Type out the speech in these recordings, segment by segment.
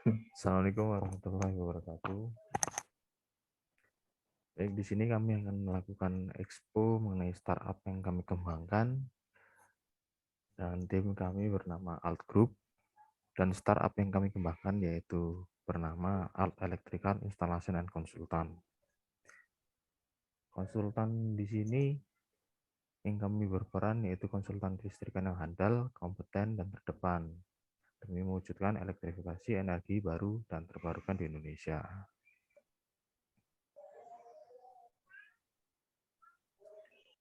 Assalamualaikum warahmatullahi wabarakatuh. Baik, di sini kami akan melakukan expo mengenai startup yang kami kembangkan, dan tim kami bernama Alt Group, dan startup yang kami kembangkan yaitu bernama Alt Electrical Installation and Consultant. Konsultan di sini yang kami berperan yaitu konsultan listrikan yang handal, kompeten, dan terdepan demi mewujudkan elektrifikasi energi baru dan terbarukan di Indonesia.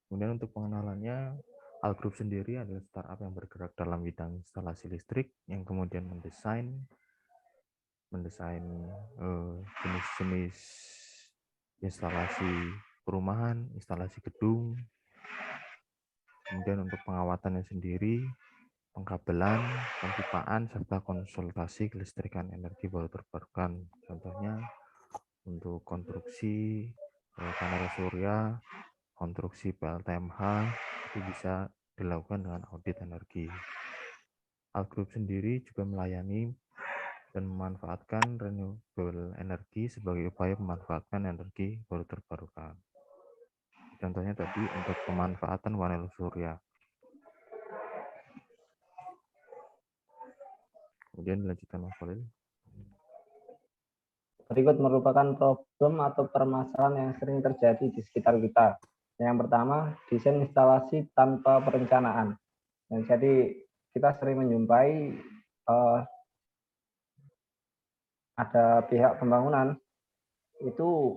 Kemudian untuk pengenalannya, Al Group sendiri adalah startup yang bergerak dalam bidang instalasi listrik yang kemudian mendesain jenis-jenis instalasi perumahan, instalasi gedung, kemudian untuk pengawatannya sendiri, pengkabelan, pempipaan, serta konsultasi kelistrikan energi baru terbarukan. Contohnya untuk konstruksi panel surya, konstruksi PLTMH, itu bisa dilakukan dengan audit energi. Al Group sendiri juga melayani dan memanfaatkan renewable energy sebagai upaya memanfaatkan energi baru terbarukan. Contohnya tadi untuk pemanfaatan panel surya. Kemudian dilanjutkan Mas Khalil. Berikut merupakan problem atau permasalahan yang sering terjadi di sekitar kita. Yang pertama, desain instalasi tanpa perencanaan. Nah, jadi kita sering menjumpai ada pihak pembangunan itu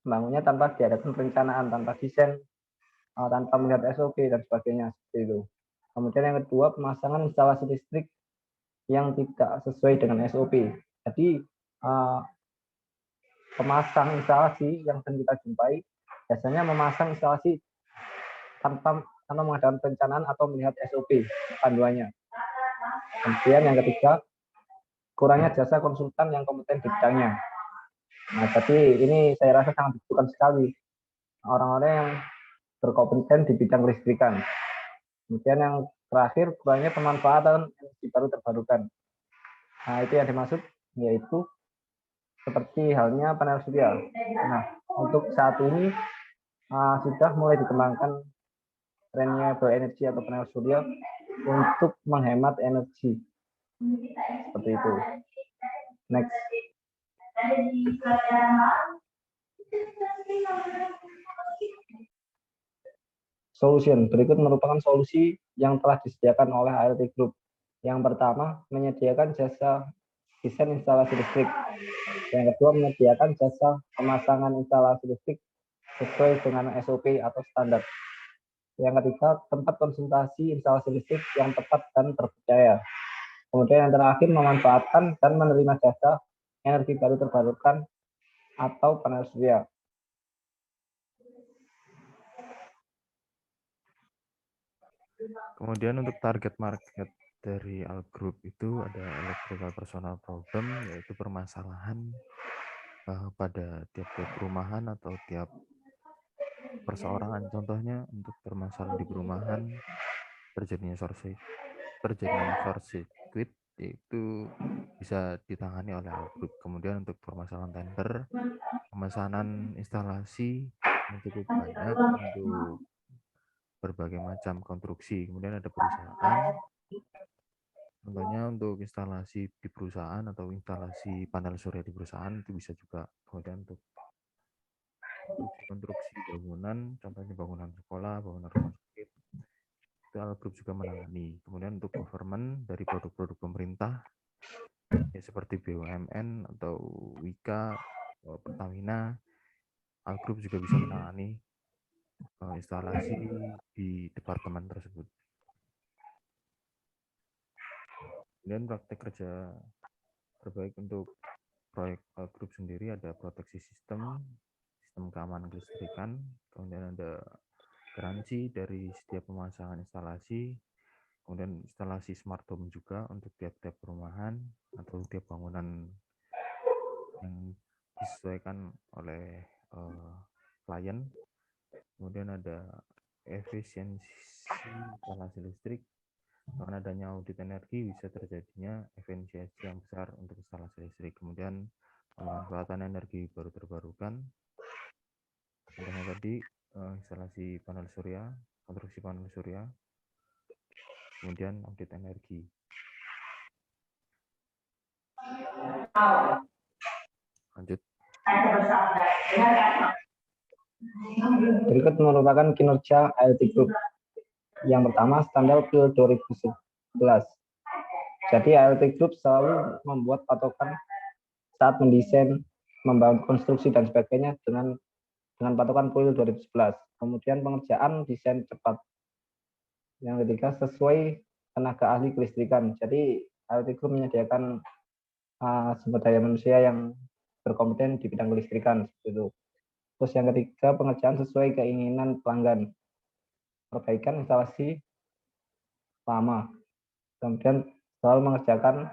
membangunnya tanpa diadakan perencanaan, tanpa desain, tanpa melihat SOP dan sebagainya seperti itu. Kemudian yang kedua, pemasangan instalasi listrik yang tidak sesuai dengan SOP. Jadi pemasang instalasi yang sering kita jumpai biasanya memasang instalasi tanpa mengadakan perencanaan atau melihat SOP panduannya. Kemudian yang ketiga, kurangnya jasa konsultan yang kompeten di bidangnya. Nah, jadi ini saya rasa sangat dibutuhkan sekali orang-orang yang berkompeten di bidang listrikan. Kemudian yang terakhir, kurangnya pemanfaatan energi baru terbarukan. Nah, itu yang dimaksud yaitu seperti halnya panel surya. Nah, untuk saat ini sudah mulai dikembangkan renewable energy atau panel surya untuk menghemat energi. Seperti itu. Next. Solution. Berikut merupakan solusi yang telah disediakan oleh ALT Group. Yang pertama, menyediakan jasa desain instalasi listrik. Yang kedua, menyediakan jasa pemasangan instalasi listrik sesuai dengan SOP atau standar. Yang ketiga, tempat konsultasi instalasi listrik yang tepat dan terpercaya. Kemudian yang terakhir, memanfaatkan dan menerima jasa energi baru terbarukan atau panel surya. Kemudian untuk target market dari Al Group itu ada electrical personal problem, yaitu permasalahan pada tiap-tiap perumahan atau tiap perseorangan. Contohnya untuk permasalahan di perumahan, terjadinya short circuit itu bisa ditangani oleh Al Group. Kemudian untuk permasalahan tender, pemesanan instalasi yang cukup banyak untuk berbagai macam konstruksi. Kemudian ada perusahaan, contohnya untuk instalasi di perusahaan atau instalasi panel surya di perusahaan itu bisa juga. Kemudian untuk konstruksi bangunan, contohnya bangunan sekolah, bangunan rumah sakit, itu Al Group juga menangani. Kemudian untuk government dari produk-produk pemerintah, ya seperti BUMN atau Wika, Pertamina, Al Group juga bisa menangani instalasi di departemen tersebut. Kemudian praktek kerja terbaik untuk proyek Al Group sendiri ada proteksi sistem keamanan kelistrikan, kemudian ada garansi dari setiap pemasangan instalasi, kemudian instalasi smart home juga untuk tiap-tiap perumahan atau tiap bangunan yang disesuaikan oleh klien. Kemudian ada efisiensi instalasi listrik, Karena adanya audit energi bisa terjadinya efisiensi yang besar untuk instalasi listrik. Kemudian pemanfaatan energi baru terbarukan. Contohnya tadi instalasi panel surya, konstruksi panel surya, kemudian audit energi. Lanjut. Berikut merupakan kinerja ALT Group. Yang pertama, standar PIL 2011. Jadi ALT Group selalu membuat patokan saat mendesain, membangun konstruksi dan sebagainya dengan patokan PIL 2011. Kemudian pengerjaan desain cepat. Yang ketiga, sesuai tenaga ahli kelistrikan. Jadi ALT Group menyediakan sumber daya manusia yang berkompeten di bidang kelistrikan seperti itu. Terus yang ketiga, pengerjaan sesuai keinginan pelanggan. Perbaikan instalasi lama. Kemudian selalu mengerjakan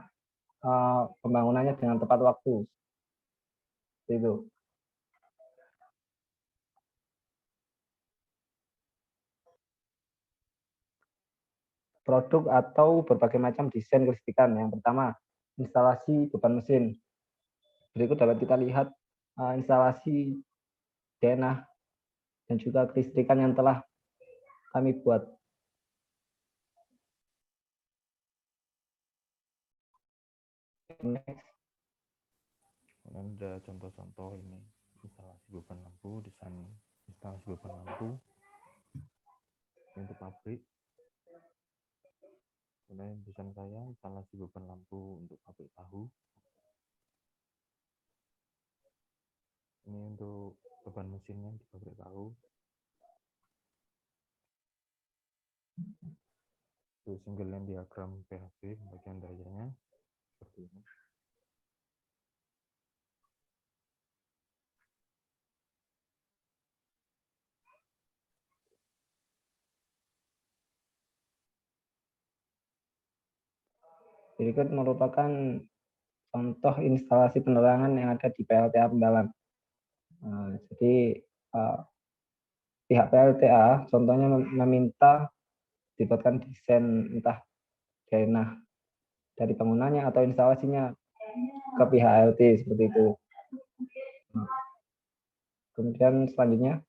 pembangunannya dengan tepat waktu. Seperti itu. Produk atau berbagai macam desain kelistrikan. Yang pertama, instalasi beban mesin. Berikut dapat kita lihat instalasi denah dan juga kelistrikan yang telah kami buat. Next. Kemudian ada contoh-contoh ini instalasi beban lampu, desain instalasi beban lampu untuk pabrik. Kemudian desain saya instalasi beban lampu untuk pabrik tahu. Ini untuk beban mesinnya di pabrik tahu. Itu single line diagram PHB bagian dayanya seperti ini. Berikut merupakan contoh instalasi penerangan yang ada di PLTA Pendalam. Jadi pihak PLTA contohnya meminta dibuatkan desain entah denah dari bangunannya atau instalasinya ke pihak ALT seperti itu. Kemudian selanjutnya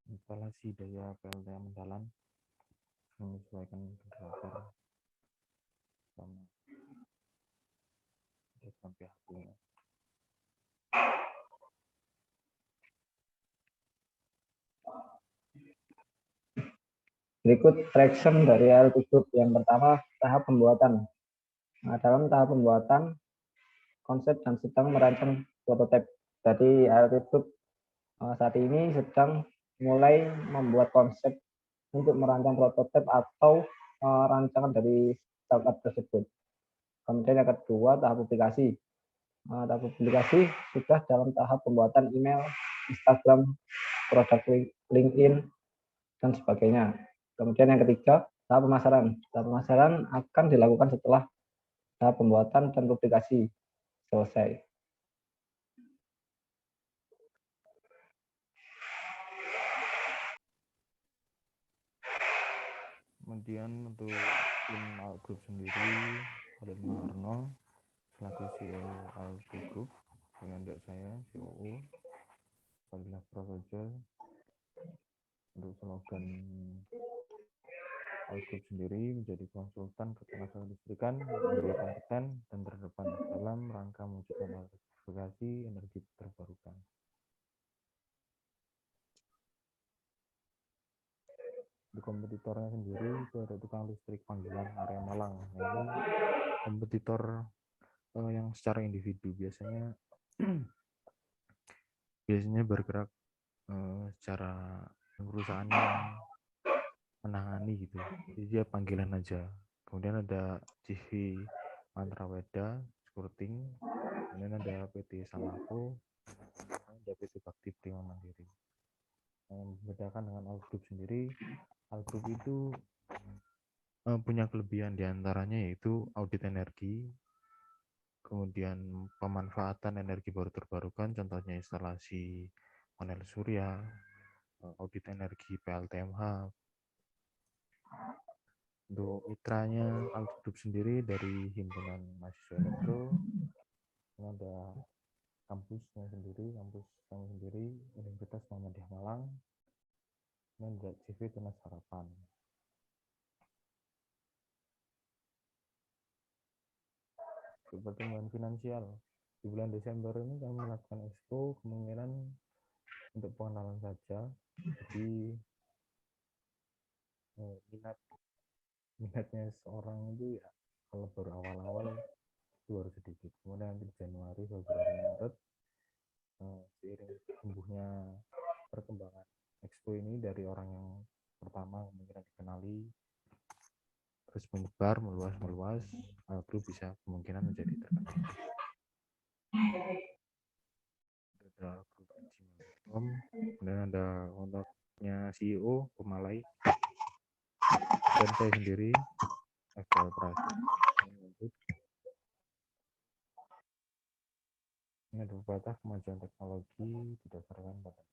Instalasi daya PLTA Mendalam menyesuaikan generator sama diagram PHB-nya. berikut traction dari ALT Group. Yang pertama, tahap pembuatan. Dalam tahap pembuatan, konsep dan sedang merancang prototipe. Jadi ALT Group saat ini sedang mulai membuat konsep untuk merancang prototipe atau rancangan dari startup tersebut. Kemudian yang kedua, tahap publikasi. Tahap publikasi sudah dalam tahap pembuatan email, Instagram, produk LinkedIn, dan sebagainya. Kemudian yang ketiga, tahap pemasaran. Tahap pemasaran akan dilakukan setelah tahap pembuatan dan publikasi selesai. Kemudian untuk tim ALT Group sendiri, Khalid Maharno selaku CEO ALT Group, dengan saya COO Fadilah Prasojo. Untuk slogan ALT Group sendiri menjadi konsultan ketenaga listrikan menjadi kompeten dan terdepan dalam rangka mewujudkan elektrifikasi energi terbarukan. Di kompetitornya sendiri itu ada tukang listrik panggilan area Malang. Nah, ini kompetitor yang secara individu biasanya bergerak secara perusahaannya menangani gitu. Jadi dia panggilan aja. Kemudian ada CV Mantraweda, Skurting, kemudian ada PT Salako, ada PT Bakti Prima Mandiri. Yang membedakan dengan ALT Group sendiri, ALT Group itu punya kelebihan diantaranya yaitu audit energi, kemudian pemanfaatan energi baru terbarukan, contohnya instalasi panel surya, audit energi PLTMH. Untuk mitranya Alto Group sendiri dari Himpunan Mahasiswa Elektro, ini ada kampusnya sendiri, kampus kami sendiri, Universitas Muhammadiyah Malang, ini ada CV Tunas Harapan. Pertumbuhan finansial di bulan Desember ini kami melakukan expo, kemungkinan untuk pengenalan saja, jadi minatnya seorang itu ya kalau baru awal-awal itu baru sedikit, kemudian nanti Januari, Februari, Maret seiring tumbuhnya perkembangan expo ini dari orang yang pertama kemungkinan dikenali terus menyebar meluas Alto bisa kemungkinan menjadi terkenal. Ada grup gmail.com, kemudian ada kontaknya CEO Pemalai dan saya sendiri FPL Operasi. Ini ada beberapa kemajuan teknologi berdasarkan pada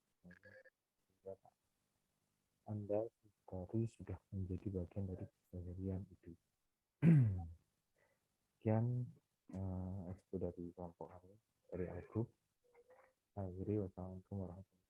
Anda sudah menjadi bagian dari kejadian itu. Sekian expo dari kelompok kami dari Alto Group. Akhiri, wassalamualaikum warahmatullahi wabarakatuh.